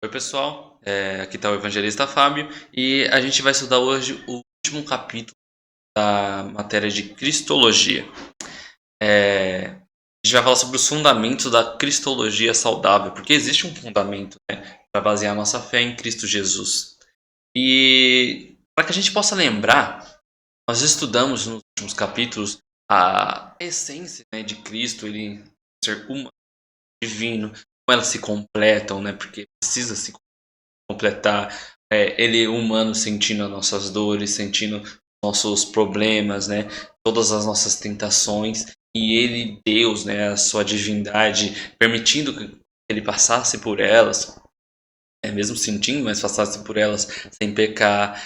Oi, pessoal. Aqui está o Evangelista Fábio e a gente vai estudar hoje o último capítulo da matéria de Cristologia. A gente vai falar sobre os fundamentos da Cristologia saudável, porque existe um fundamento, né, para basear a nossa fé em Cristo Jesus. E para que a gente possa lembrar, nós estudamos nos últimos capítulos a essência, né, de Cristo, ele ser humano, divino, como elas se completam, né, porque precisa se completar, ele humano sentindo as nossas dores, sentindo nossos problemas, né? Todas as nossas tentações, e ele, Deus, né? A sua divindade, permitindo que ele passasse por elas, mesmo sentindo, mas passasse por elas sem pecar,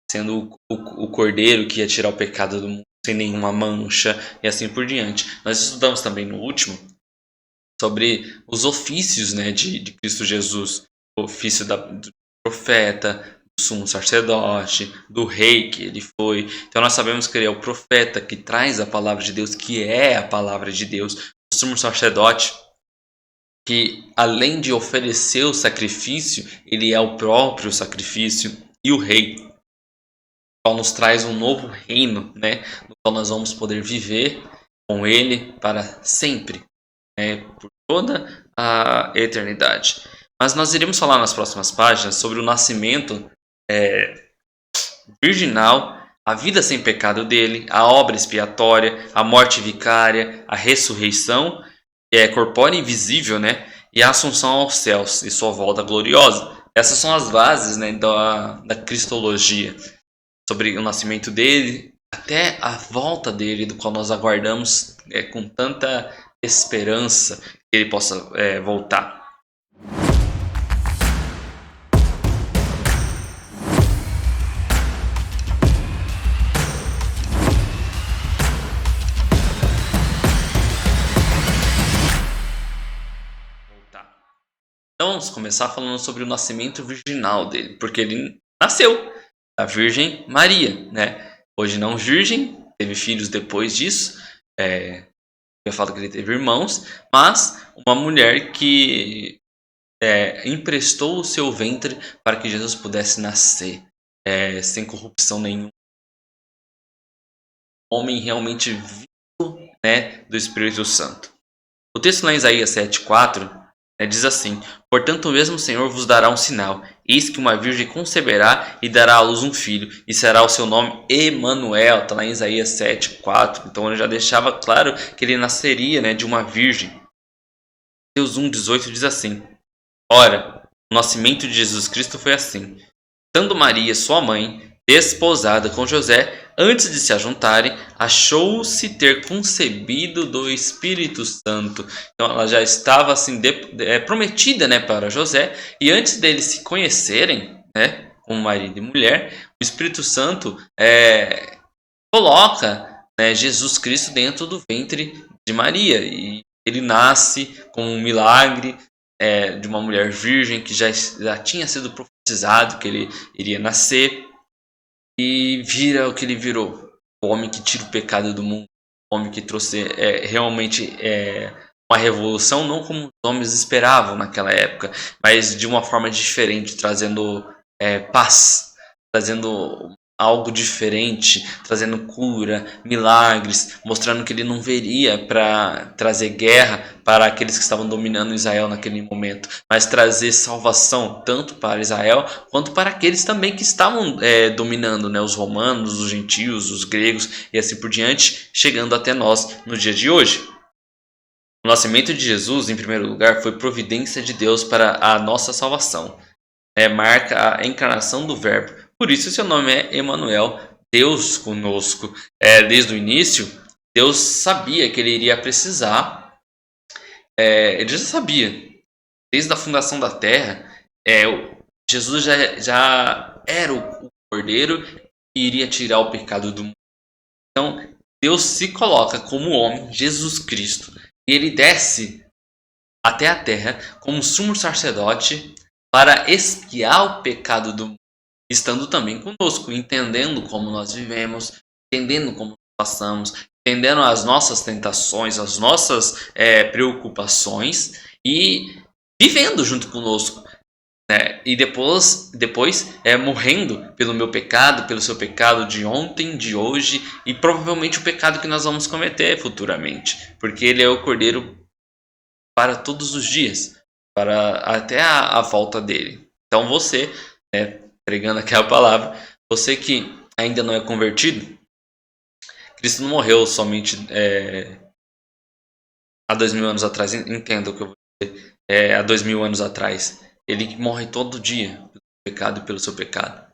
sendo o cordeiro que ia tirar o pecado do mundo sem nenhuma mancha, e assim por diante. Nós estudamos também no último sobre os ofícios, né, de Cristo Jesus, o ofício do profeta, do sumo sacerdote, do rei que ele foi. Então nós sabemos que ele é o profeta que traz a palavra de Deus, que é a palavra de Deus, o sumo sacerdote que além de oferecer o sacrifício, ele é o próprio sacrifício, e o rei, o qual nos traz um novo reino, né, no qual nós vamos poder viver com ele para sempre, por toda a eternidade. Mas nós iremos falar nas próximas páginas sobre o nascimento virginal, a vida sem pecado dele, a obra expiatória, a morte vicária, a ressurreição corpórea e invisível, né? E a assunção aos céus e sua volta gloriosa. Essas são as bases, né, da cristologia, sobre o nascimento dele até a volta dele, do qual nós aguardamos com tanta esperança que ele possa voltar. Então vamos começar falando sobre o nascimento virginal dele, porque ele nasceu da Virgem Maria, né? Hoje não virgem, teve filhos depois disso, eu falo que ele teve irmãos, mas uma mulher que emprestou o seu ventre para que Jesus pudesse nascer sem corrupção nenhuma. Homem realmente vivo, né, do Espírito Santo. O texto lá em Isaías 7,4 diz assim: Portanto, o mesmo Senhor vos dará um sinal. Eis que uma virgem conceberá e dará à luz um filho, e será o seu nome Emanuel. Está lá em Isaías 7,4. Então ele já deixava claro que ele nasceria, né, de uma virgem. Mateus 1,18 diz assim: Ora, o nascimento de Jesus Cristo foi assim. Estando Maria, sua mãe, desposada com José, antes de se ajuntarem, achou-se ter concebido do Espírito Santo. Então ela já estava assim prometida, né, para José, e antes deles se conhecerem, né, como marido e mulher, o Espírito Santo coloca, né, Jesus Cristo dentro do ventre de Maria, e ele nasce com um milagre de uma mulher virgem que já tinha sido profetizado que ele iria nascer, e vira o que ele virou: o homem que tira o pecado do mundo, o homem que trouxe realmente uma revolução, não como os homens esperavam naquela época, mas de uma forma diferente, trazendo paz, trazendo algo diferente, trazendo cura, milagres, mostrando que ele não viria para trazer guerra para aqueles que estavam dominando Israel naquele momento, mas trazer salvação tanto para Israel quanto para aqueles também que estavam dominando, né, os romanos, os gentios, os gregos e assim por diante, chegando até nós no dia de hoje. O nascimento de Jesus, em primeiro lugar, foi providência de Deus para a nossa salvação. Marca a encarnação do Verbo. Por isso seu nome é Emanuel, Deus conosco. Desde o início, Deus sabia que ele iria precisar. Ele já sabia. Desde a fundação da terra, Jesus já era o cordeiro que iria tirar o pecado do mundo. Então, Deus se coloca como homem, Jesus Cristo, e ele desce até a terra como sumo sacerdote para expiar o pecado do mundo, estando também conosco, entendendo como nós vivemos, entendendo como passamos, entendendo as nossas tentações, as nossas preocupações e vivendo junto conosco. E depois morrendo pelo meu pecado, pelo seu pecado de ontem, de hoje e provavelmente o pecado que nós vamos cometer futuramente, porque ele é o Cordeiro para todos os dias, para até a volta dele. Então você, pregando aquela palavra, você que ainda não é convertido, Cristo não morreu somente há 2000 anos atrás, entenda o que eu vou dizer, há 2000 anos atrás. Ele morre todo dia pelo pecado e pelo seu pecado.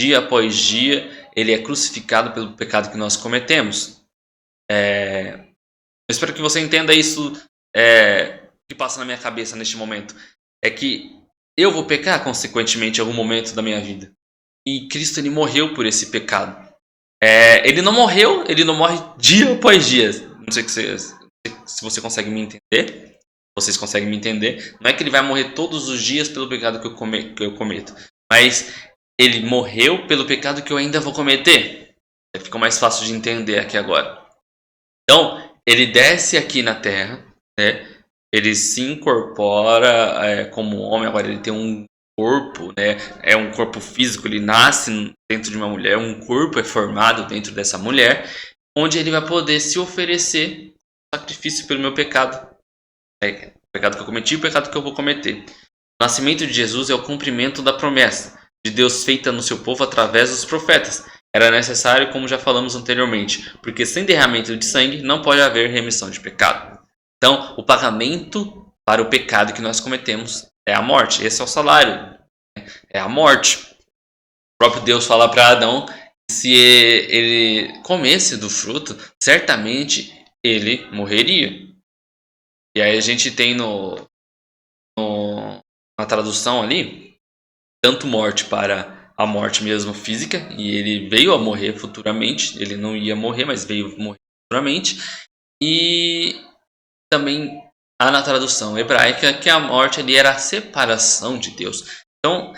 Dia após dia, ele é crucificado pelo pecado que nós cometemos. Eu espero que você entenda isso que passa na minha cabeça neste momento. É que eu vou pecar, consequentemente, em algum momento da minha vida. E Cristo, ele morreu por esse pecado. Ele não morreu, ele não morre dia após dia. Não sei se você consegue me entender. Vocês conseguem me entender? Não é que ele vai morrer todos os dias pelo pecado que eu cometo, mas ele morreu pelo pecado que eu ainda vou cometer. Fica mais fácil de entender aqui agora. Então, ele desce aqui na terra, né? Ele se incorpora como homem, agora ele tem um corpo, né? É um corpo físico, ele nasce dentro de uma mulher, um corpo é formado dentro dessa mulher, onde ele vai poder se oferecer sacrifício pelo meu pecado. O pecado que eu cometi e o pecado que eu vou cometer. O nascimento de Jesus é o cumprimento da promessa de Deus feita no seu povo através dos profetas. Era necessário, como já falamos anteriormente, porque sem derramamento de sangue não pode haver remissão de pecado. Então, o pagamento para o pecado que nós cometemos é a morte. Esse é o salário, é a morte. O próprio Deus fala para Adão que se ele comesse do fruto, certamente ele morreria. E aí a gente tem na tradução ali, tanto morte para a morte mesmo física, e ele veio a morrer futuramente, ele não ia morrer, mas veio morrer futuramente, e também há na tradução hebraica que a morte ali era a separação de Deus. Então,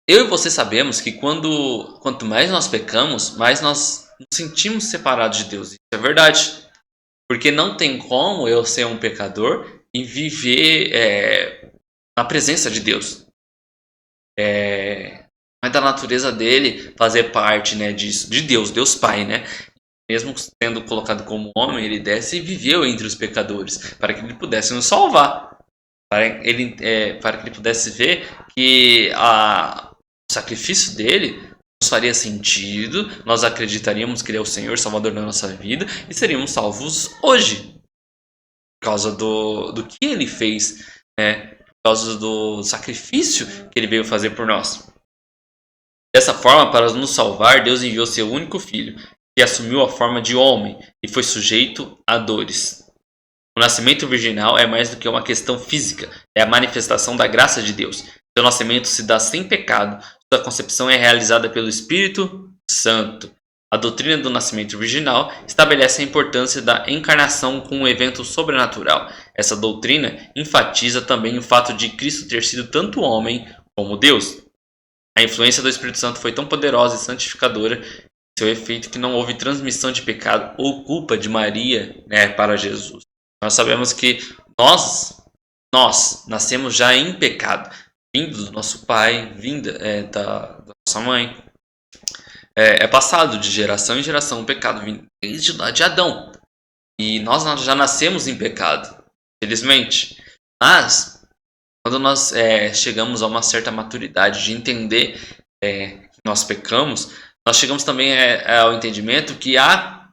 eu e você sabemos que quanto mais nós pecamos, mais nós nos sentimos separados de Deus. Isso é verdade. Porque não tem como eu ser um pecador e viver na presença de Deus. Mas da natureza dele fazer parte, né, disso, de Deus, Deus Pai, né? Mesmo sendo colocado como homem, ele desce e viveu entre os pecadores, para que ele pudesse nos salvar. Para que ele pudesse ver que o sacrifício dele nos faria sentido, nós acreditaríamos que ele é o Senhor Salvador da nossa vida e seríamos salvos hoje. Por causa do que ele fez, né? Por causa do sacrifício que ele veio fazer por nós. Dessa forma, para nos salvar, Deus enviou seu único filho, que assumiu a forma de homem e foi sujeito a dores. O nascimento virginal é mais do que uma questão física, é a manifestação da graça de Deus. Seu nascimento se dá sem pecado, sua concepção é realizada pelo Espírito Santo. A doutrina do nascimento virginal estabelece a importância da encarnação como um evento sobrenatural. Essa doutrina enfatiza também o fato de Cristo ter sido tanto homem como Deus. A influência do Espírito Santo foi tão poderosa e santificadora, seu efeito, que não houve transmissão de pecado ou culpa de Maria, né, para Jesus. Nós sabemos que nós nascemos já em pecado, vindo do nosso pai, vindo da nossa mãe. É passado de geração em geração o pecado desde de Adão. E nós já nascemos em pecado, felizmente. Mas, quando nós chegamos a uma certa maturidade de entender que nós pecamos, nós chegamos também ao entendimento que há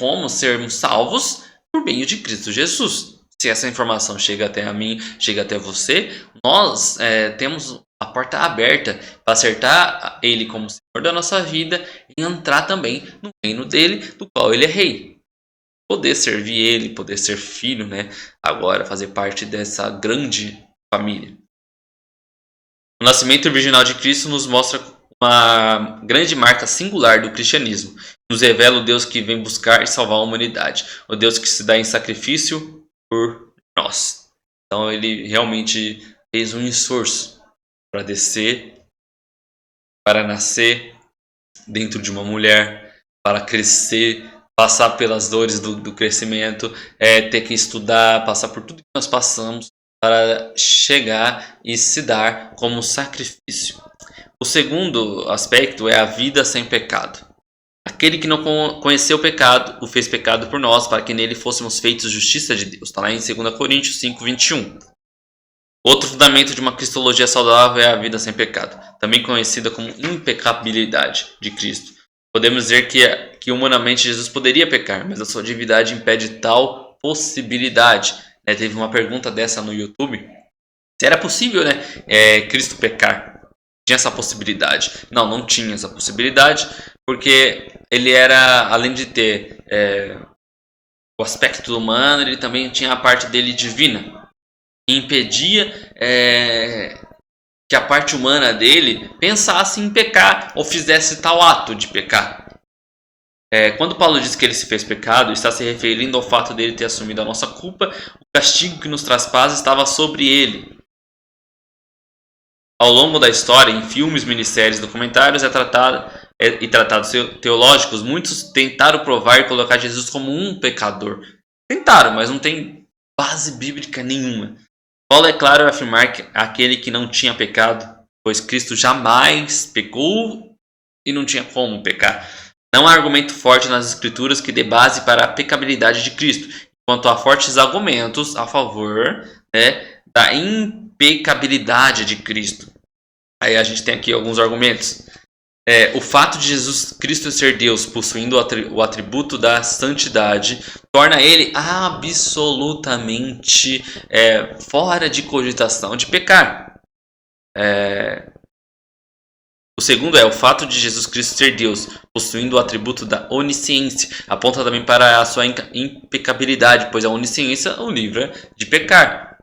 como sermos salvos por meio de Cristo Jesus. Se essa informação chega até a mim, chega até você, nós temos a porta aberta para acertar ele como Senhor da nossa vida e entrar também no reino dele, do qual ele é rei. Poder servir ele, poder ser filho, né? Agora fazer parte dessa grande família. O nascimento virginal de Cristo nos mostra uma grande marca singular do cristianismo. Nos revela o Deus que vem buscar e salvar a humanidade. O Deus que se dá em sacrifício por nós. Então ele realmente fez um esforço para descer, para nascer dentro de uma mulher, para crescer, passar pelas dores do crescimento, ter que estudar, passar por tudo que nós passamos, para chegar e se dar como sacrifício. O segundo aspecto é a vida sem pecado. Aquele que não conheceu o pecado, o fez pecado por nós, para que nele fôssemos feitos justiça de Deus. Está lá em 2 Coríntios 5, 21. Outro fundamento de uma cristologia saudável é a vida sem pecado, também conhecida como impecabilidade de Cristo. Podemos dizer que humanamente Jesus poderia pecar, mas a sua divindade impede tal possibilidade. Teve uma pergunta dessa no YouTube. Se era possível, Cristo pecar? Tinha essa possibilidade? Não tinha essa possibilidade, porque ele era, além de ter o aspecto humano, ele também tinha a parte dele divina. E impedia que a parte humana dele pensasse em pecar ou fizesse tal ato de pecar. Quando Paulo diz que ele se fez pecado, está se referindo ao fato dele ter assumido a nossa culpa. O castigo que nos traz paz estava sobre ele. Ao longo da história, em filmes, minisséries, documentários e tratados teológicos, muitos tentaram provar e colocar Jesus como um pecador. Tentaram, mas não tem base bíblica nenhuma. Paulo é claro ao afirmar que aquele que não tinha pecado, pois Cristo jamais pecou e não tinha como pecar. Não há argumento forte nas escrituras que dê base para a pecabilidade de Cristo, enquanto há fortes argumentos a favor da impecabilidade de Cristo. Aí a gente tem aqui alguns argumentos. O fato de Jesus Cristo ser Deus, possuindo o atributo da santidade, torna ele absolutamente fora de cogitação de pecar. O segundo o fato de Jesus Cristo ser Deus, possuindo o atributo da onisciência, aponta também para a sua impecabilidade, pois a onisciência o livra de pecar.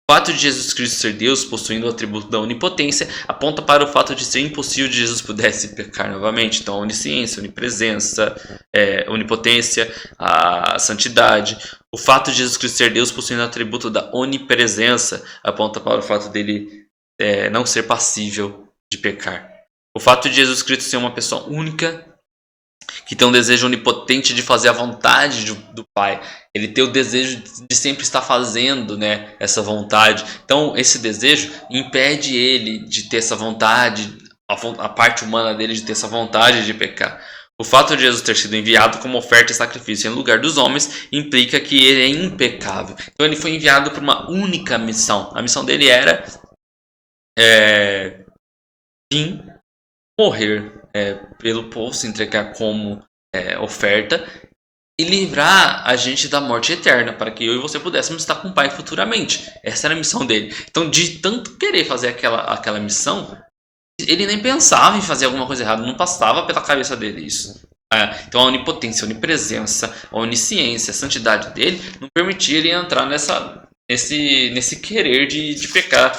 O fato de Jesus Cristo ser Deus, possuindo o atributo da onipotência, aponta para o fato de ser impossível de Jesus pudesse pecar novamente. Então, a onisciência, a onipresença, a onipotência, a santidade. O fato de Jesus Cristo ser Deus, possuindo o atributo da onipresença, aponta para o fato dele não ser passível de pecar. O fato de Jesus Cristo ser uma pessoa única, que tem um desejo onipotente de fazer a vontade do Pai. Ele tem o desejo de sempre estar fazendo essa vontade. Então, esse desejo impede ele de ter essa vontade, a parte humana dele de ter essa vontade de pecar. O fato de Jesus ter sido enviado como oferta e sacrifício em lugar dos homens implica que ele é impecável. Então, ele foi enviado para uma única missão. A missão dele era morrer pelo povo, se entregar como oferta e livrar a gente da morte eterna, para que eu e você pudéssemos estar com o Pai futuramente. Essa era a missão dele. Então, de tanto querer fazer aquela missão, ele nem pensava em fazer alguma coisa errada, não passava pela cabeça dele isso. Então, a onipotência, a onipresença, a onisciência, a santidade dele não permitia ele entrar nesse querer de pecar,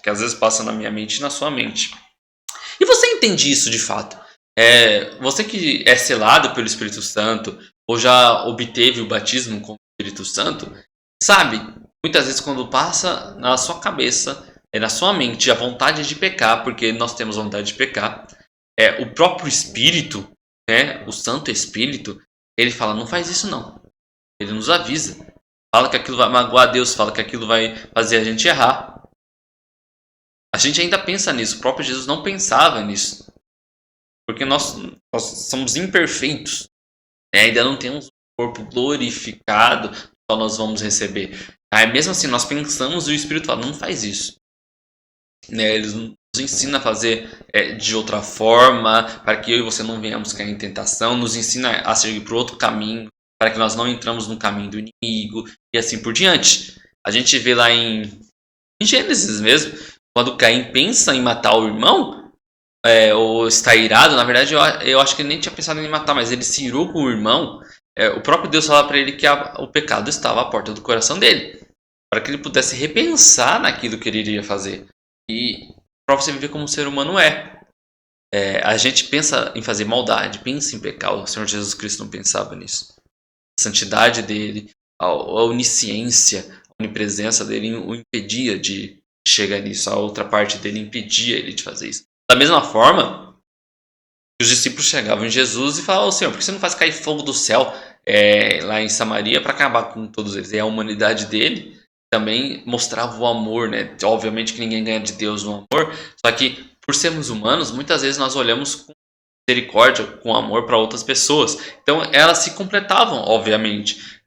que às vezes passa na minha mente e na sua mente. E você entende isso de fato? Você que é selado pelo Espírito Santo ou já obteve o batismo com o Espírito Santo, sabe, muitas vezes quando passa na sua cabeça, na sua mente, a vontade de pecar, porque nós temos vontade de pecar, o próprio Espírito, o Santo Espírito, ele fala, não faz isso não. Ele nos avisa. Fala que aquilo vai magoar Deus, fala que aquilo vai fazer a gente errar. A gente ainda pensa nisso, o próprio Jesus não pensava nisso. Porque nós somos imperfeitos. Ainda não temos um corpo glorificado, só nós vamos receber. Aí mesmo assim, nós pensamos e o Espírito fala, não faz isso. Ele nos ensina a fazer de outra forma, para que eu e você não venhamos cair em tentação. Nos ensina a seguir por outro caminho, para que nós não entramos no caminho do inimigo, e assim por diante. A gente vê lá em Gênesis mesmo, quando Caim pensa em matar o irmão, ou está irado, na verdade eu acho que ele nem tinha pensado em matar, mas ele se irou com o irmão. O próprio Deus fala para ele que o pecado estava à porta do coração dele, para que ele pudesse repensar naquilo que ele iria fazer. E para você ver como o ser humano a gente pensa em fazer maldade, pensa em pecar. O Senhor Jesus Cristo não pensava nisso. A santidade dele, a onisciência, a onipresença dele o impedia de chegar nisso. A outra parte dele impedia ele de fazer isso. Da mesma forma, os discípulos chegavam em Jesus e falavam, Senhor, por que você não faz cair fogo do céu lá em Samaria para acabar com todos eles? É a humanidade dele, também mostrava o amor, né? Obviamente que ninguém ganha de Deus no amor, só que por sermos humanos, muitas vezes nós olhamos com misericórdia, com amor para outras pessoas. Então elas se completavam, obviamente.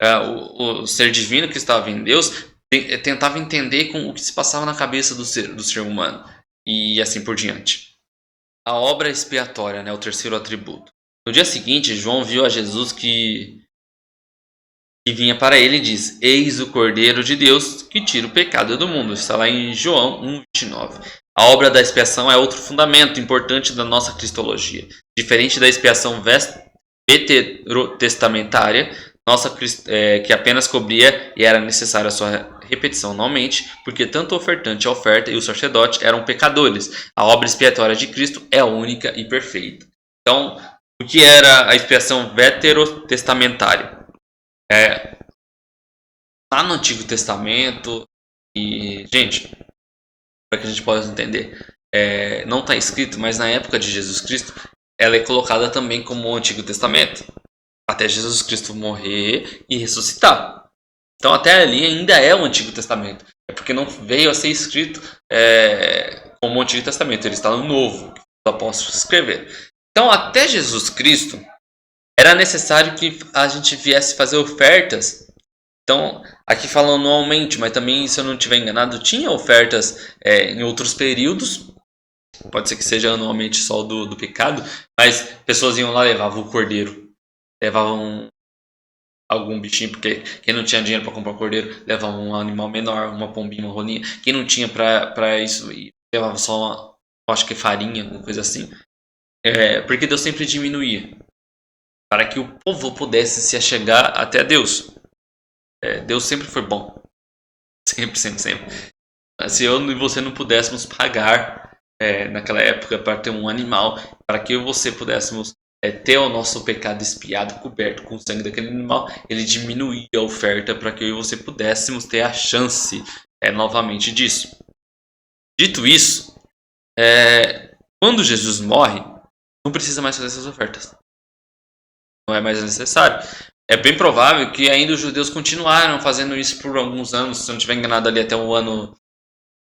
O ser divino que estava em Deus tentava entender com o que se passava na cabeça do ser humano e assim por diante. A obra expiatória, né? O terceiro atributo. No dia seguinte, João viu a Jesus que vinha para ele e diz: Eis o Cordeiro de Deus que tira o pecado do mundo. Está lá em João 1,29. A obra da expiação é outro fundamento importante da nossa cristologia. Diferente da expiação veterotestamentária, que apenas cobria e era necessária a sua repetição anualmente, porque tanto o ofertante, a oferta e o sacerdote eram pecadores. A obra expiatória de Cristo é única e perfeita. Então, o que era a expiação veterotestamentária? Lá no Antigo Testamento, e, gente, para que a gente possa entender, não está escrito, mas na época de Jesus Cristo, ela é colocada também como o Antigo Testamento, até Jesus Cristo morrer e ressuscitar. Então, até ali ainda é o Antigo Testamento. É porque não veio a ser escrito como o Antigo Testamento, ele está no Novo, que os apóstolos escreveram. Então, até Jesus Cristo, era necessário que a gente viesse fazer ofertas. Então, aqui fala anualmente, mas também, se eu não estiver enganado, tinha ofertas em outros períodos. Pode ser que seja anualmente só do pecado, mas pessoas iam lá, levavam o cordeiro, levavam algum bichinho, porque quem não tinha dinheiro para comprar um cordeiro, levava um animal menor, uma pombinha, uma rolinha. Quem não tinha para isso, levava só acho que farinha, alguma coisa assim. Porque Deus sempre diminuía, para que o povo pudesse se achegar até Deus. Deus sempre foi bom. Sempre, sempre, sempre. Se eu e você não pudéssemos pagar naquela época para ter um animal, para que eu e você pudéssemos ter o nosso pecado expiado, coberto com o sangue daquele animal, ele diminuía a oferta para que eu e você pudéssemos ter a chance novamente disso. Dito isso, quando Jesus morre, não precisa mais fazer essas ofertas. Não é mais necessário. É bem provável que ainda os judeus continuaram fazendo isso por alguns anos, se eu não estiver enganado ali até o ano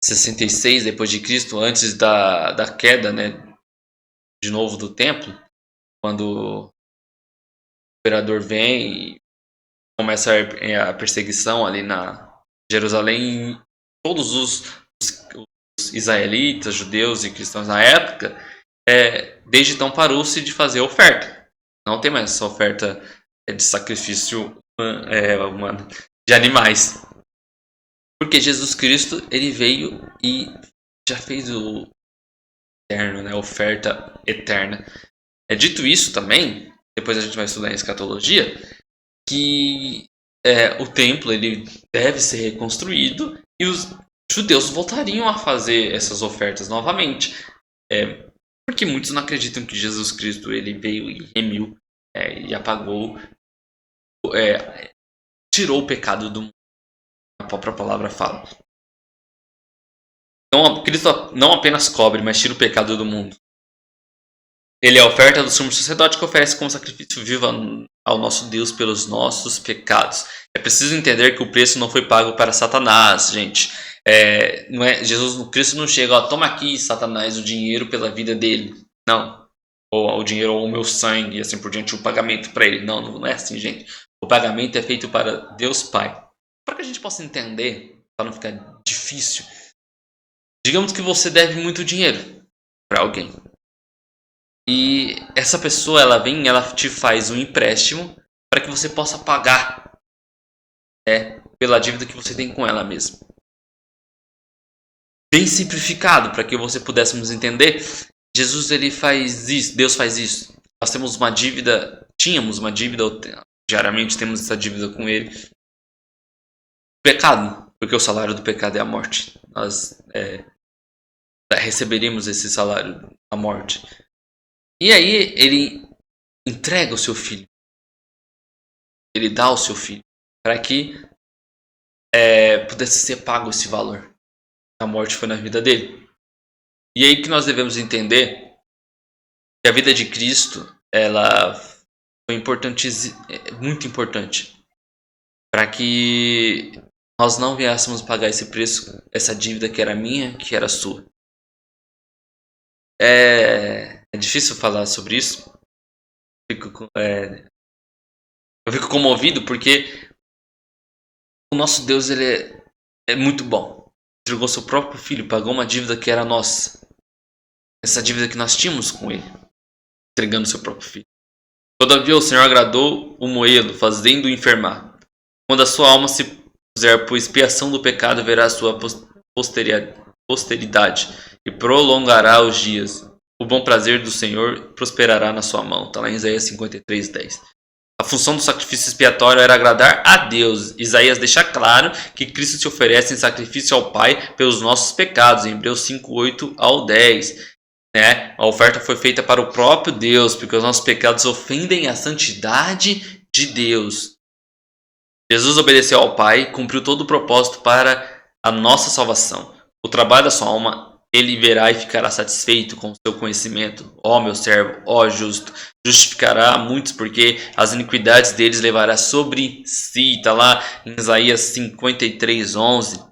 66 depois de Cristo, antes da queda, né, de novo do templo, quando o imperador vem e começa a perseguição ali na Jerusalém, todos os israelitas, judeus e cristãos na época, desde então parou-se de fazer oferta. Não tem mais essa oferta de sacrifício humano, de animais. Porque Jesus Cristo, ele veio e já fez o eterno, né? A oferta eterna. Dito isso também, depois a gente vai estudar em escatologia, que o templo ele deve ser reconstruído e os judeus voltariam a fazer essas ofertas novamente. Porque muitos não acreditam que Jesus Cristo ele veio e remiu e apagou, tirou o pecado do mundo. A própria palavra fala. Então, Cristo não apenas cobre, mas tira o pecado do mundo. Ele é a oferta do sumo sacerdote que oferece como sacrifício vivo ao nosso Deus pelos nossos pecados. É preciso entender que o preço não foi pago para Satanás, gente. Não é, Cristo não chega, toma aqui, Satanás, o dinheiro pela vida dele. Não. Ou o dinheiro ou o meu sangue, e assim por diante, o pagamento para ele. Não, não é assim, gente. O pagamento é feito para Deus Pai. Para que a gente possa entender, para não ficar difícil, digamos que você deve muito dinheiro para alguém. E essa pessoa, ela vem, ela te faz um empréstimo para que você possa pagar pela dívida que você tem com ela mesma. Bem simplificado, para que você pudéssemos entender, Jesus ele faz isso, Deus faz isso. Nós tínhamos uma dívida, diariamente temos essa dívida com ele. Pecado, porque o salário do pecado é a morte. Nós receberíamos esse salário, a morte. E aí ele entrega o seu filho. Ele dá o seu filho para que pudesse ser pago esse valor. A morte foi na vida dele. E aí que nós devemos entender que a vida de Cristo ela foi muito importante para que nós não viéssemos pagar esse preço, essa dívida que era minha, que era sua. É difícil falar sobre isso. Eu fico comovido porque o nosso Deus ele é muito bom. Entregou seu próprio filho, pagou uma dívida que era nossa. Essa dívida que nós tínhamos com ele, entregando seu próprio filho. Todavia o Senhor agradou o moê-lo, fazendo-o enfermar. Quando a sua alma se puser por expiação do pecado, verá a sua posteridade e prolongará os dias. O bom prazer do Senhor prosperará na sua mão. Está lá em Isaías 53:10. A função do sacrifício expiatório era agradar a Deus. Isaías deixa claro que Cristo se oferece em sacrifício ao Pai pelos nossos pecados, em Hebreus 5:8-10. Né? A oferta foi feita para o próprio Deus, porque os nossos pecados ofendem a santidade de Deus. Jesus obedeceu ao Pai e cumpriu todo o propósito para a nossa salvação. O trabalho da sua alma ele verá e ficará satisfeito com o seu conhecimento. Ó meu servo, ó justo, justificará muitos, porque as iniquidades deles levará sobre si. Está lá em Isaías 53:11.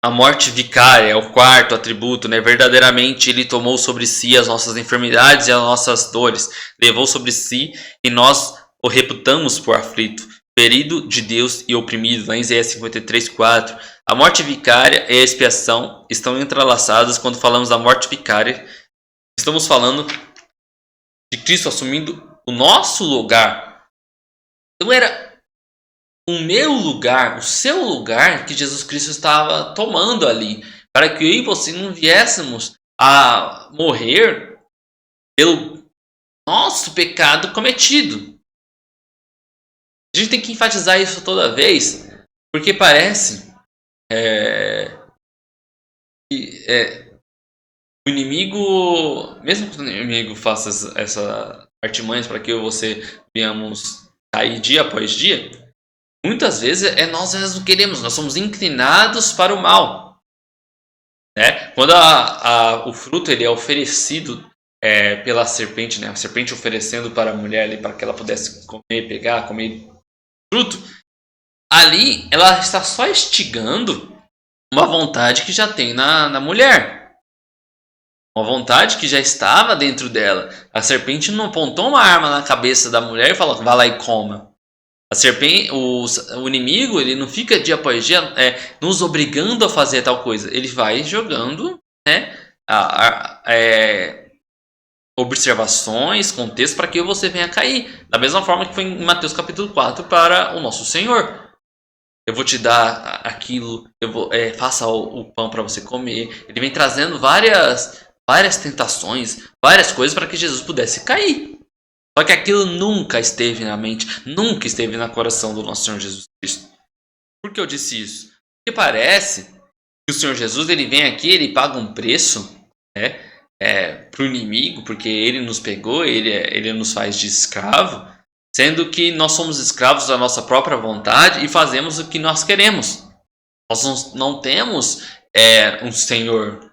A morte vicária é o quarto atributo, né? Verdadeiramente ele tomou sobre si as nossas enfermidades e as nossas dores. Levou sobre si e nós o reputamos por aflito, ferido de Deus e oprimido. Lá em Isaías 53:4. A morte vicária e a expiação estão entrelaçadas. Quando falamos da morte vicária, estamos falando de Cristo assumindo o nosso lugar. Então era o meu lugar, o seu lugar que Jesus Cristo estava tomando ali, para que eu e você não viéssemos a morrer pelo nosso pecado cometido. A gente tem que enfatizar isso toda vez, porque parece que o inimigo, mesmo que o inimigo faça essa artimanhas para que eu e você venhamos cair dia após dia, muitas vezes nós mesmos queremos, nós somos inclinados para o mal. Né? Quando o fruto ele é oferecido pela serpente, né? A serpente oferecendo para a mulher ali, para que ela pudesse comer fruto, ali ela está só instigando uma vontade que já tem na mulher. Uma vontade que já estava dentro dela. A serpente não apontou uma arma na cabeça da mulher e falou, vai lá e coma. A serpente, o inimigo, ele não fica dia após dia nos obrigando a fazer tal coisa. Ele vai jogando, né, observações, contexto, para que você venha cair. Da mesma forma que foi em Mateus capítulo 4 para o nosso Senhor. Eu vou te dar aquilo, faça o pão para você comer. Ele vem trazendo várias tentações, várias coisas para que Jesus pudesse cair. Só que aquilo nunca esteve na mente, nunca esteve no coração do nosso Senhor Jesus Cristo. Por que eu disse isso? Porque parece que o Senhor Jesus ele vem aqui, ele paga um preço para o inimigo, porque ele nos pegou, ele nos faz de escravo, sendo que nós somos escravos da nossa própria vontade e fazemos o que nós queremos. Nós não temos um Senhor,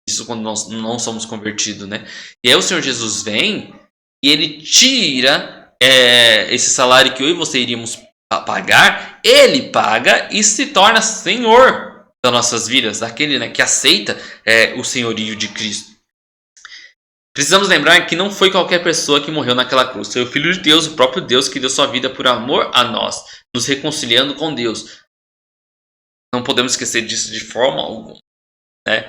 isso quando nós não somos convertidos, né? E aí o Senhor Jesus vem e ele tira esse salário que eu e você iríamos pagar, ele paga e se torna Senhor das nossas vidas, daquele, né, que aceita o senhorio de Cristo. Precisamos lembrar que não foi qualquer pessoa que morreu naquela cruz, foi o Filho de Deus, o próprio Deus, que deu sua vida por amor a nós, nos reconciliando com Deus. Não podemos esquecer disso de forma alguma. Né?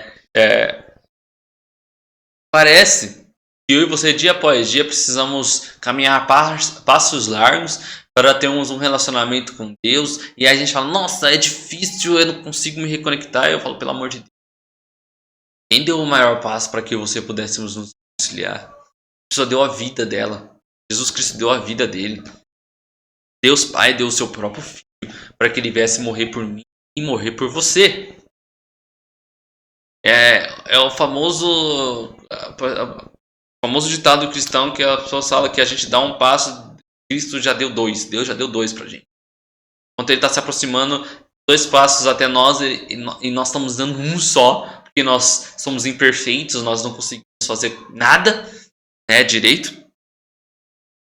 Parece que eu e você, dia após dia, precisamos caminhar passos largos para termos um relacionamento com Deus. E aí a gente fala, nossa, é difícil, eu não consigo me reconectar. E eu falo, pelo amor de Deus. Quem deu o maior passo para que você pudéssemos nos reconciliar? A pessoa deu a vida dela. Jesus Cristo deu a vida dele. Deus Pai deu o seu próprio Filho para que ele viesse morrer por mim e morrer por você. É o famoso ditado cristão que a pessoa fala que a gente dá um passo, Cristo já deu dois. Deus já deu dois pra gente. Quando ele está se aproximando 2 passos até nós e nós estamos dando um só, porque nós somos imperfeitos, nós não conseguimos fazer nada direito.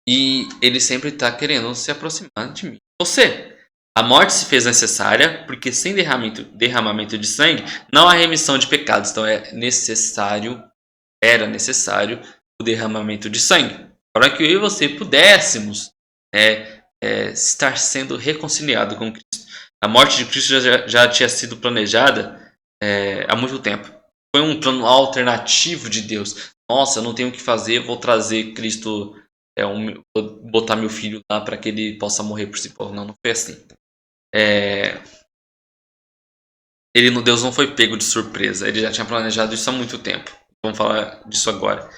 E ele sempre está querendo se aproximar de mim. Você. A morte se fez necessária porque sem derramamento de sangue não há remissão de pecados. Então era necessário o derramamento de sangue para que eu e você pudéssemos estar sendo reconciliado com Cristo. A morte de Cristo já tinha sido planejada há muito tempo. Foi um plano alternativo de Deus. Nossa, eu não tenho o que fazer, vou trazer Cristo, vou botar meu filho lá para que ele possa morrer por si próprio. Não foi assim. Deus não foi pego de surpresa. Ele já tinha planejado isso há muito tempo. Vamos falar disso agora.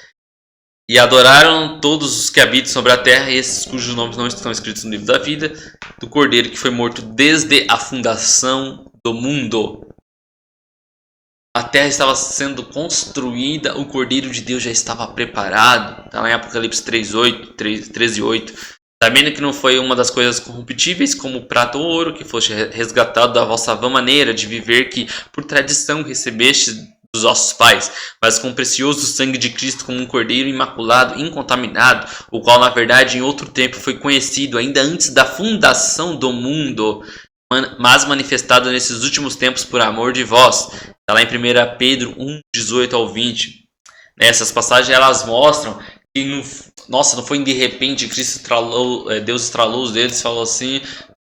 E adoraram todos os que habitam sobre a terra, esses cujos nomes não estão escritos no livro da vida, do Cordeiro que foi morto desde a fundação do mundo. A terra estava sendo construída, o Cordeiro de Deus já estava preparado. Está lá em Apocalipse 13:8. Sabendo que não foi uma das coisas corruptíveis, como prata ou ouro, que foste resgatado da vossa vã maneira de viver, que por tradição recebeste dos vossos pais, mas com o precioso sangue de Cristo, como um cordeiro imaculado, incontaminado, o qual na verdade em outro tempo foi conhecido, ainda antes da fundação do mundo, mas manifestado nesses últimos tempos por amor de vós. Está lá em 1 Pedro 1:18-20. Essas passagens elas mostram que não foi de repente Deus estralou os dedos e falou assim: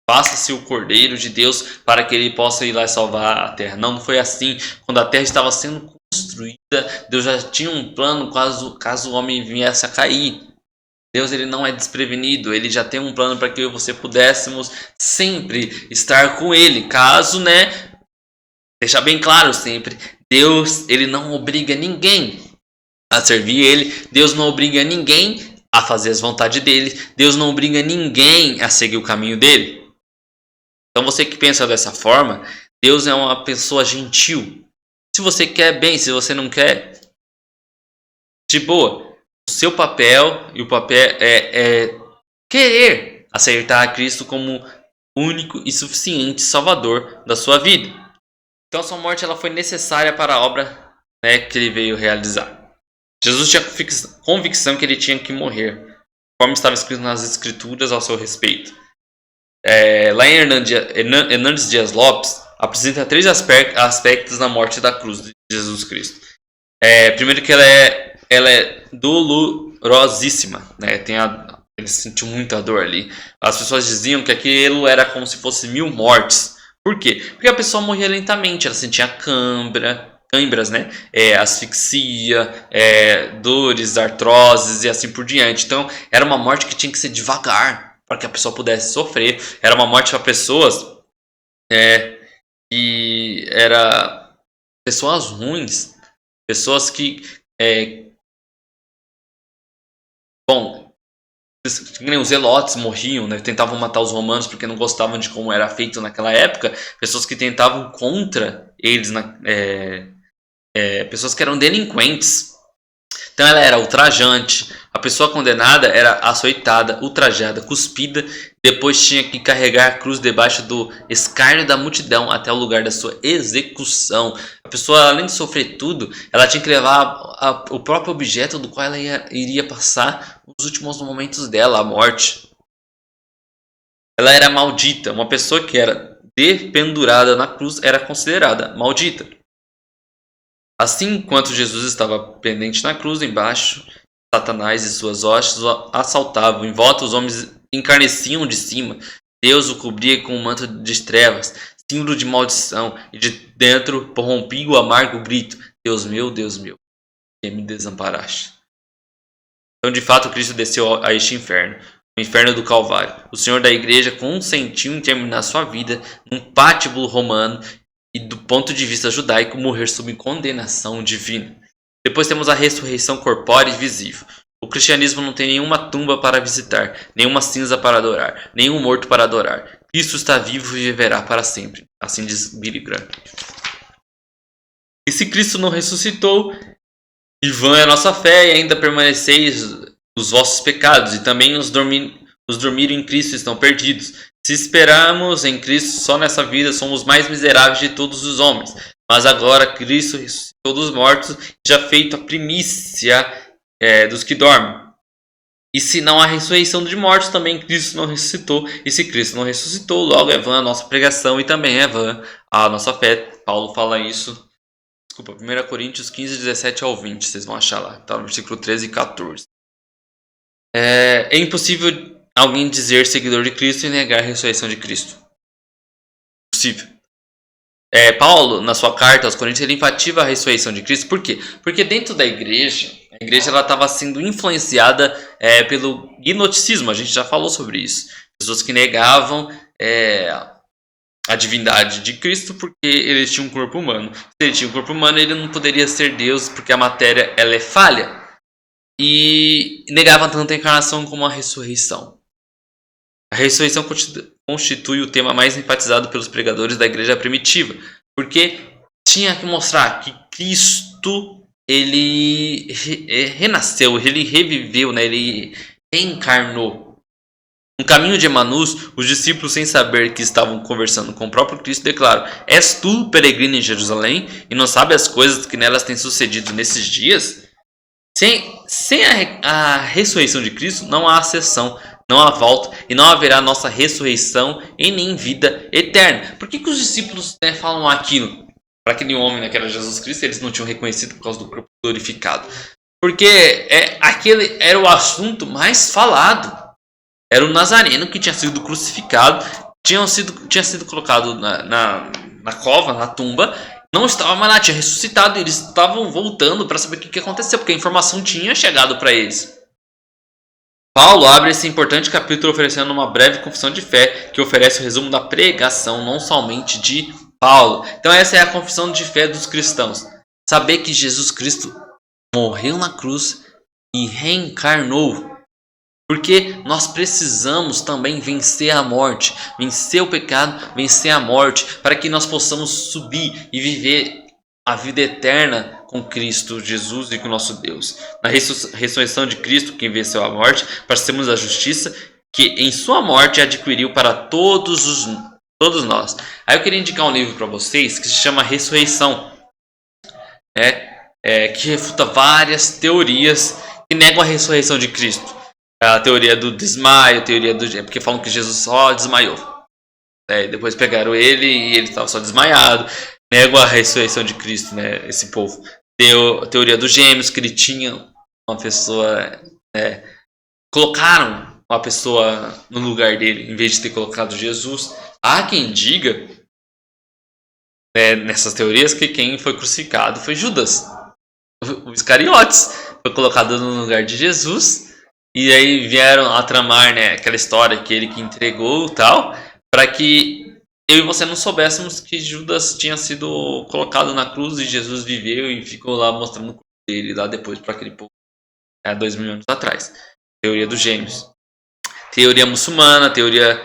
faça-se o Cordeiro de Deus para que ele possa ir lá e salvar a terra. Não foi assim. Quando a terra estava sendo construída, Deus já tinha um plano caso o homem viesse a cair. Deus ele não é desprevenido, ele já tem um plano para que eu e você pudéssemos sempre estar com ele. Caso, deixar bem claro sempre, Deus ele não obriga ninguém a servir ele, Deus não obriga ninguém a fazer as vontades dele, Deus não obriga ninguém a seguir o caminho dele. Então você que pensa dessa forma, Deus é uma pessoa gentil. Se você quer, bem, se você não quer, de boa. O seu papel e o papel é querer aceitar a Cristo como único e suficiente Salvador da sua vida. Então a sua morte ela foi necessária para a obra que ele veio realizar. Jesus tinha convicção que ele tinha que morrer, conforme estava escrito nas Escrituras ao seu respeito. Lá em Hernandes Dias Lopes apresenta 3 aspectos na morte da cruz de Jesus Cristo. Primeiro que ela é dolorosíssima, ele sentiu muita dor ali. As pessoas diziam que aquilo era como se fosse 1000 mortes. Por quê? Porque a pessoa morria lentamente, ela sentia câimbras, asfixia, dores, artroses e assim por diante. Então era uma morte que tinha que ser devagar para que a pessoa pudesse sofrer. Era uma morte para pessoas que eram pessoas ruins, pessoas que os zelotes morriam, tentavam matar os romanos porque não gostavam de como era feito naquela época. Pessoas que tentavam contra eles, pessoas que eram delinquentes. Então ela era ultrajante. A pessoa condenada era açoitada, ultrajada, cuspida. Depois tinha que carregar a cruz debaixo do escárnio da multidão até o lugar da sua execução. A pessoa, além de sofrer tudo, ela tinha que levar o próprio objeto do qual ela iria passar os últimos momentos dela, a morte. Ela era maldita. Uma pessoa que era dependurada na cruz era considerada maldita. Assim, enquanto Jesus estava pendente na cruz, embaixo, Satanás e suas hostes o assaltavam. Em volta, os homens encarneciam de cima. Deus o cobria com um manto de trevas, símbolo de maldição. E de dentro, prorrompia o amargo grito: Deus meu, que me desamparaste. Então, de fato, Cristo desceu a este inferno, o inferno do Calvário. O Senhor da Igreja consentiu em terminar sua vida num pátibulo romano e, do ponto de vista judaico, morrer sob condenação divina. Depois temos a ressurreição corpórea e visível. O cristianismo não tem nenhuma tumba para visitar, nenhuma cinza para adorar, nenhum morto para adorar. Cristo está vivo e viverá para sempre. Assim diz Billy Graham. E se Cristo não ressuscitou, e vã é a nossa fé, e ainda permaneceis os vossos pecados, e também os dormiram em Cristo estão perdidos. Se esperamos em Cristo só nessa vida, somos os mais miseráveis de todos os homens. Mas agora Cristo ressuscitou dos mortos, já feito a primícia dos que dormem. E se não há ressurreição de mortos, também Cristo não ressuscitou. E se Cristo não ressuscitou, logo é vã a nossa pregação e também é vã a nossa fé. Paulo fala isso. Desculpa, 1 Coríntios 15, 17 ao 20. Vocês vão achar lá. Tá no versículo 13 e 14. É impossível alguém dizer seguidor de Cristo e negar a ressurreição de Cristo. Impossível. Paulo, na sua carta aos Coríntios, ele enfatiza a ressurreição de Cristo. Por quê? Porque dentro da igreja, a igreja estava sendo influenciada pelo gnosticismo. A gente já falou sobre isso. Pessoas que negavam a divindade de Cristo porque ele tinha um corpo humano. Se ele tinha um corpo humano, ele não poderia ser Deus porque a matéria ela é falha. E negavam tanto a encarnação como a ressurreição. A ressurreição constitui o tema mais enfatizado pelos pregadores da igreja primitiva, porque tinha que mostrar que Cristo ele renasceu, ele reviveu, né? Ele reencarnou. No caminho de Emaús, os discípulos, sem saber que estavam conversando com o próprio Cristo, declaram: És tu, peregrino em Jerusalém, e não sabe as coisas que nelas têm sucedido nesses dias? Sem a ressurreição de Cristo, não há ascensão, não há volta, e não haverá nossa ressurreição e nem vida eterna. Por que os discípulos falam aquilo? Para aquele homem, que era Jesus Cristo, eles não tinham reconhecido por causa do corpo glorificado. Porque aquele era o assunto mais falado. Era o Nazareno que tinha sido crucificado, tinha sido colocado na cova, na tumba, não estava mais lá, tinha ressuscitado, e eles estavam voltando para saber o que aconteceu, porque a informação tinha chegado para eles. Paulo abre esse importante capítulo oferecendo uma breve confissão de fé, que oferece o resumo da pregação, não somente de Paulo. Então essa é a confissão de fé dos cristãos. Saber que Jesus Cristo morreu na cruz e reencarnou. Porque nós precisamos também vencer a morte, vencer o pecado, vencer a morte, para que nós possamos subir e viver a vida eterna com Cristo Jesus e com nosso Deus. Na ressurreição de Cristo, quem venceu a morte, participamos da justiça que em sua morte adquiriu para todos nós. Aí eu queria indicar um livro para vocês que se chama Ressurreição, que refuta várias teorias que negam a ressurreição de Cristo. A teoria do desmaio, porque falam que Jesus só desmaiou. Depois pegaram ele e ele estava só desmaiado. Negam a ressurreição de Cristo, né? Esse povo. A teoria dos gêmeos, que ele tinha uma pessoa. Colocaram uma pessoa no lugar dele, em vez de ter colocado Jesus. Há quem diga, nessas teorias, que quem foi crucificado foi Judas, o Iscariotes. Foi colocado no lugar de Jesus. E aí vieram a tramar, aquela história que ele que entregou e tal, para que eu e você não soubéssemos que Judas tinha sido colocado na cruz e Jesus viveu e ficou lá mostrando o corpo dele lá depois para aquele povo, 2000 anos atrás. Teoria dos gêmeos. Teoria muçulmana, teoria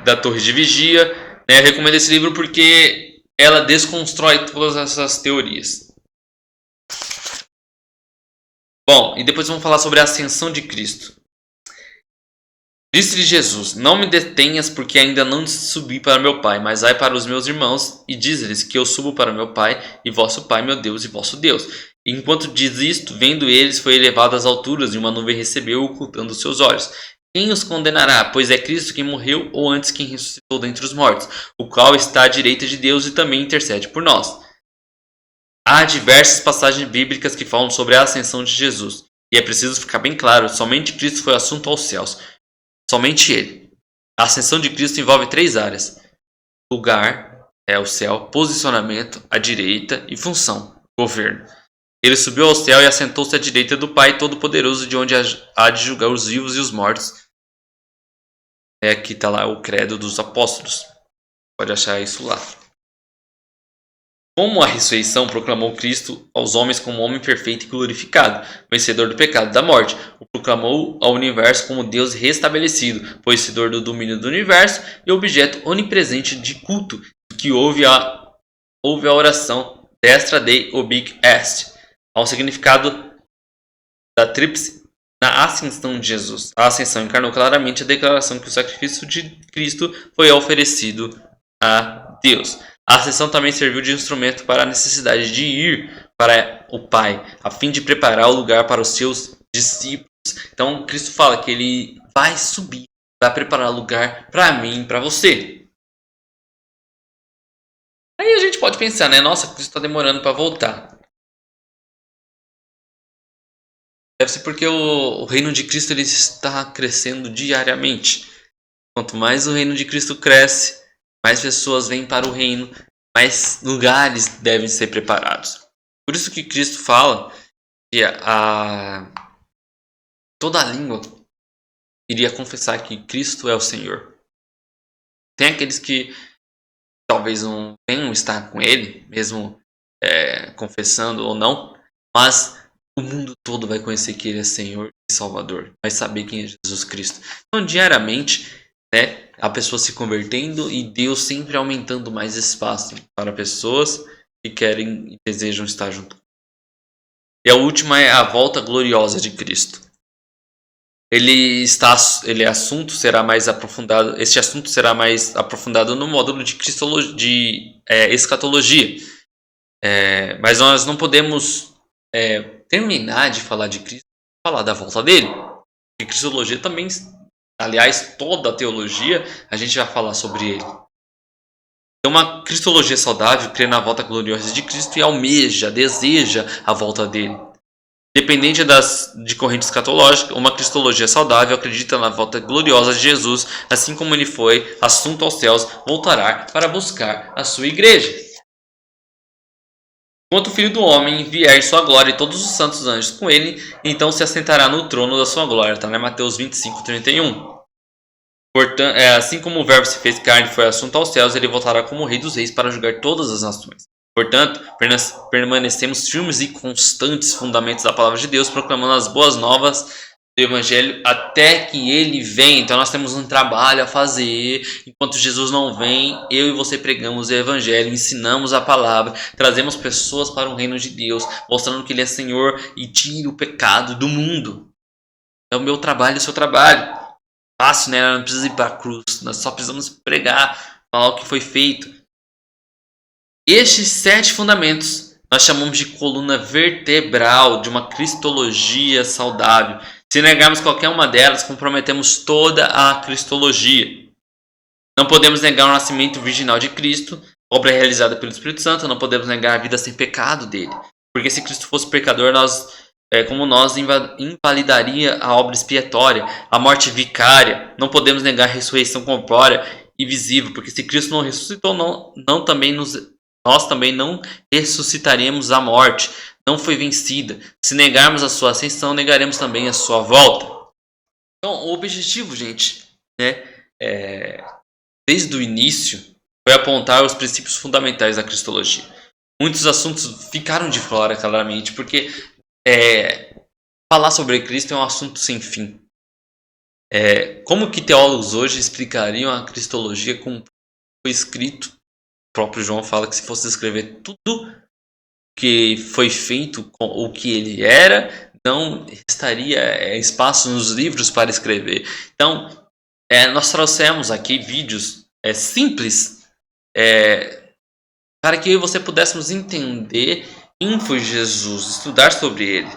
da torre de vigia. Eu recomendo esse livro porque ela desconstrói todas essas teorias. Bom, e depois vamos falar sobre a ascensão de Cristo. Disse-lhe Jesus: Não me detenhas, porque ainda não subi para meu Pai, mas vai para os meus irmãos e diz-lhes que eu subo para meu Pai e vosso Pai, meu Deus e vosso Deus. E enquanto diz isto, vendo eles, foi elevado às alturas e uma nuvem recebeu, ocultando os seus olhos. Quem os condenará? Pois é Cristo quem morreu, ou antes quem ressuscitou dentre os mortos, o qual está à direita de Deus e também intercede por nós. Há diversas passagens bíblicas que falam sobre a ascensão de Jesus. E é preciso ficar bem claro, somente Cristo foi assunto aos céus. Somente Ele. A ascensão de Cristo envolve 3 áreas. Lugar, o céu, posicionamento, a direita e função, governo. Ele subiu ao céu e assentou-se à direita do Pai Todo-Poderoso, de onde há de julgar os vivos e os mortos. Aqui está lá o credo dos apóstolos. Pode achar isso lá. Como a ressurreição proclamou Cristo aos homens como homem perfeito e glorificado, vencedor do pecado e da morte, o proclamou ao universo como Deus restabelecido, possuidor do domínio do universo e objeto onipresente de culto, que houve a oração Destra Dei Obic Est, ao significado da tríplice na ascensão de Jesus. A ascensão encarnou claramente a declaração que o sacrifício de Cristo foi oferecido a Deus. A ascensão também serviu de instrumento para a necessidade de ir para o Pai, a fim de preparar o lugar para os seus discípulos. Então Cristo fala que ele vai subir, vai preparar lugar para mim, para você. Aí a gente pode pensar, né? Nossa, Cristo está demorando para voltar. Deve ser porque o reino de Cristo ele está crescendo diariamente. Quanto mais o reino de Cristo cresce, mais pessoas vêm para o reino, mais lugares devem ser preparados. Por isso que Cristo fala que toda a língua iria confessar que Cristo é o Senhor. Tem aqueles que talvez não venham estar com Ele, mesmo confessando ou não, mas o mundo todo vai conhecer que Ele é Senhor e Salvador, vai saber quem é Jesus Cristo. Então, diariamente, né, a pessoa se convertendo e Deus sempre aumentando mais espaço para pessoas que querem e desejam estar junto. E a última é a volta gloriosa de Cristo. Este assunto será mais aprofundado no módulo de escatologia. Mas nós não podemos terminar de falar de Cristo e falar da volta dele. Porque cristologia também, aliás, toda a teologia, a gente vai falar sobre ele. Então, uma cristologia saudável crê na volta gloriosa de Cristo e almeja, deseja a volta dele. Dependente de corrente escatológica, uma cristologia saudável acredita na volta gloriosa de Jesus, assim como ele foi assunto aos céus, voltará para buscar a sua igreja. Quando o Filho do Homem vier em sua glória e todos os santos anjos com ele, então se assentará no trono da sua glória. Está em Mateus 25, 31. Portanto, assim como o verbo se fez carne e foi assunto aos céus, ele voltará como rei dos reis para julgar todas as nações. Portanto, permanecemos firmes e constantes fundamentos da palavra de Deus, proclamando as boas novas do Evangelho até que ele venha. Então nós temos um trabalho a fazer. Enquanto Jesus não vem, eu e você pregamos o Evangelho, ensinamos a palavra, trazemos pessoas para o reino de Deus, mostrando que ele é Senhor e tira o pecado do mundo. É o meu trabalho e o seu trabalho. Fácil, né? Não precisa ir para a cruz, nós só precisamos pregar, falar o que foi feito. Estes 7 fundamentos nós chamamos de coluna vertebral de uma cristologia saudável. Se negarmos qualquer uma delas, comprometemos toda a cristologia. Não podemos negar o nascimento virginal de Cristo, obra realizada pelo Espírito Santo. Não podemos negar a vida sem pecado dele. Porque se Cristo fosse pecador, como nós, invalidaria a obra expiatória, a morte vicária. Não podemos negar a ressurreição corpórea e visível. Porque se Cristo não ressuscitou, nós também não ressuscitaremos a morte, não foi vencida. Se negarmos a sua ascensão, negaremos também a sua volta. Então, o objetivo, gente, desde o início, foi apontar os princípios fundamentais da cristologia. Muitos assuntos ficaram de fora, claramente, porque falar sobre Cristo é um assunto sem fim. Como que teólogos hoje explicariam a cristologia como foi escrito? O próprio João fala que se fosse descrever tudo que foi feito com o que ele era, não estaria espaço nos livros para escrever. Então, nós trouxemos aqui vídeos simples para que eu e você pudéssemos entender quem foi Jesus, estudar sobre ele.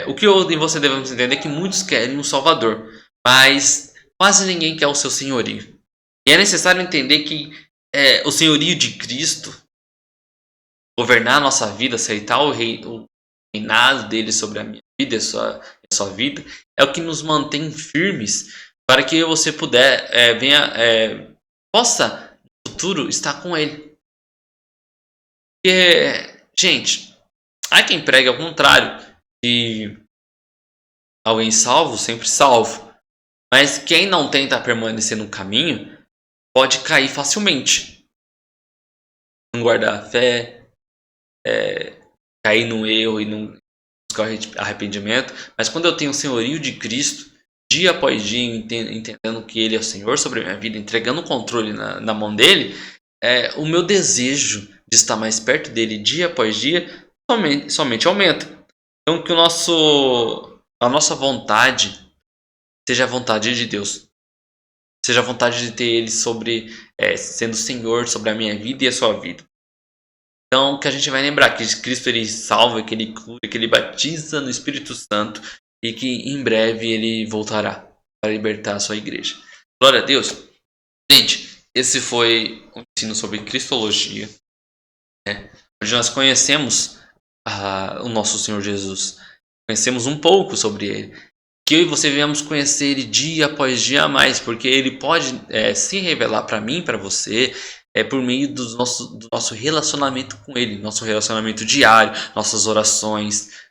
O que eu e você devemos entender é que muitos querem um Salvador, mas quase ninguém quer o seu senhorio. E é necessário entender que o senhorio de Cristo, governar a nossa vida, aceitar o reinado dele sobre a minha vida e a sua vida, é o que nos mantém firmes para que você possa no futuro estar com ele. Porque, gente, há quem pregue ao contrário, de alguém salvo, sempre salvo. Mas quem não tenta permanecer no caminho pode cair facilmente. Não guardar a fé, cair no erro e não buscar arrependimento. Mas quando eu tenho o senhorio de Cristo, dia após dia, entendendo que ele é o Senhor sobre a minha vida, entregando o controle na mão dele, o meu desejo de estar mais perto dele dia após dia somente aumenta. Então que a nossa vontade seja a vontade de Deus. Seja a vontade de ter ele sendo Senhor sobre a minha vida e a sua vida. Então que a gente vai lembrar que Cristo ele salva, que ele cura, que ele batiza no Espírito Santo. e que em breve ele voltará para libertar a sua igreja. Glória a Deus. Gente, esse foi um ensino sobre Cristologia, né? Onde nós conhecemos o nosso Senhor Jesus. Conhecemos um pouco sobre ele. Que eu e você venhamos conhecer ele dia após dia a mais, porque ele pode se revelar para mim, para você, por meio do nosso relacionamento com ele, nosso relacionamento diário, nossas orações,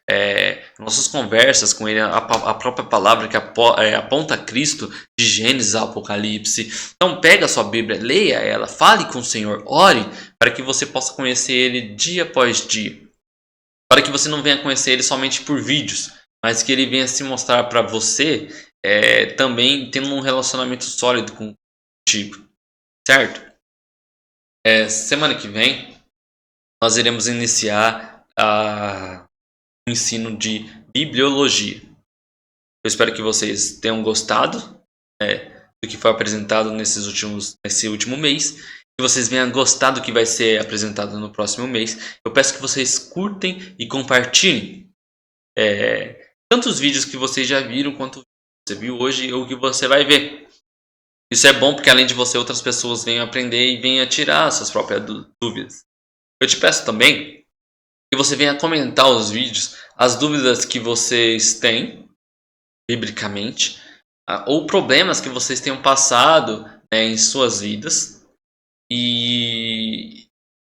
nossas conversas com ele, a própria palavra que aponta a Cristo, de Gênesis a Apocalipse. Então pega a sua Bíblia, leia ela, fale com o Senhor, ore, para que você possa conhecer ele dia após dia. Para que você não venha conhecer ele somente por vídeos, mas que ele venha se mostrar para você também tendo um relacionamento sólido contigo, certo? Semana que vem nós iremos iniciar o ensino de bibliologia. Eu espero que vocês tenham gostado do que foi apresentado nesse último mês. Que vocês venham gostar do que vai ser apresentado no próximo mês. Eu peço que vocês curtem e compartilhem tanto os vídeos que vocês já viram, quanto você viu hoje ou que você vai ver. Isso é bom porque além de você, outras pessoas venham aprender e venham tirar suas próprias dúvidas. Eu te peço também que você venha comentar os vídeos, as dúvidas que vocês têm, biblicamente, ou problemas que vocês tenham passado em suas vidas. E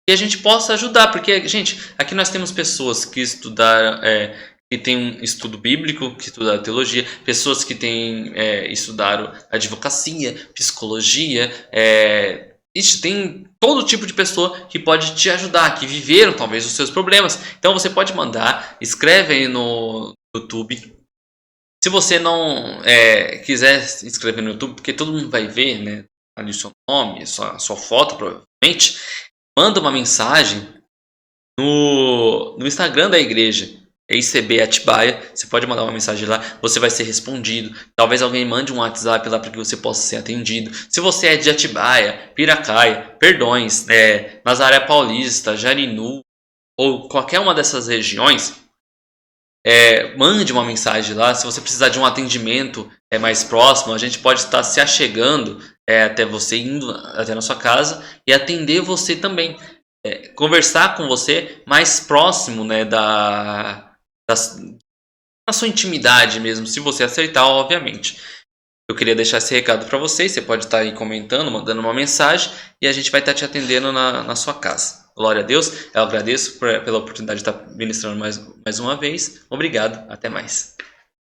a gente possa ajudar, porque, gente, aqui nós temos pessoas que estudaram, que têm um estudo bíblico, que estudaram teologia, pessoas que estudaram advocacia, psicologia, tem todo tipo de pessoa que pode te ajudar, que viveram talvez os seus problemas. Então você pode mandar, escreve aí no YouTube. Se você não quiser se inscrever no YouTube, porque todo mundo vai ver, né, ali o seu nome, sua foto, provavelmente, manda uma mensagem no Instagram da igreja, ICB Atibaia. Você pode mandar uma mensagem lá, você vai ser respondido. Talvez alguém mande um WhatsApp lá para que você possa ser atendido. Se você é de Atibaia, Piracaia, Perdões, Nazaré Paulista, Jarinu ou qualquer uma dessas regiões, mande uma mensagem lá. Se você precisar de um atendimento mais próximo, a gente pode estar se achegando até você, indo até na sua casa e atender você também. Conversar com você mais próximo, né, da sua intimidade mesmo, se você aceitar, obviamente. Eu queria deixar esse recado para vocês. Você pode estar aí comentando, mandando uma mensagem e a gente vai estar te atendendo na sua casa. Glória a Deus. Eu agradeço pela oportunidade de estar ministrando mais uma vez. Obrigado. Até mais.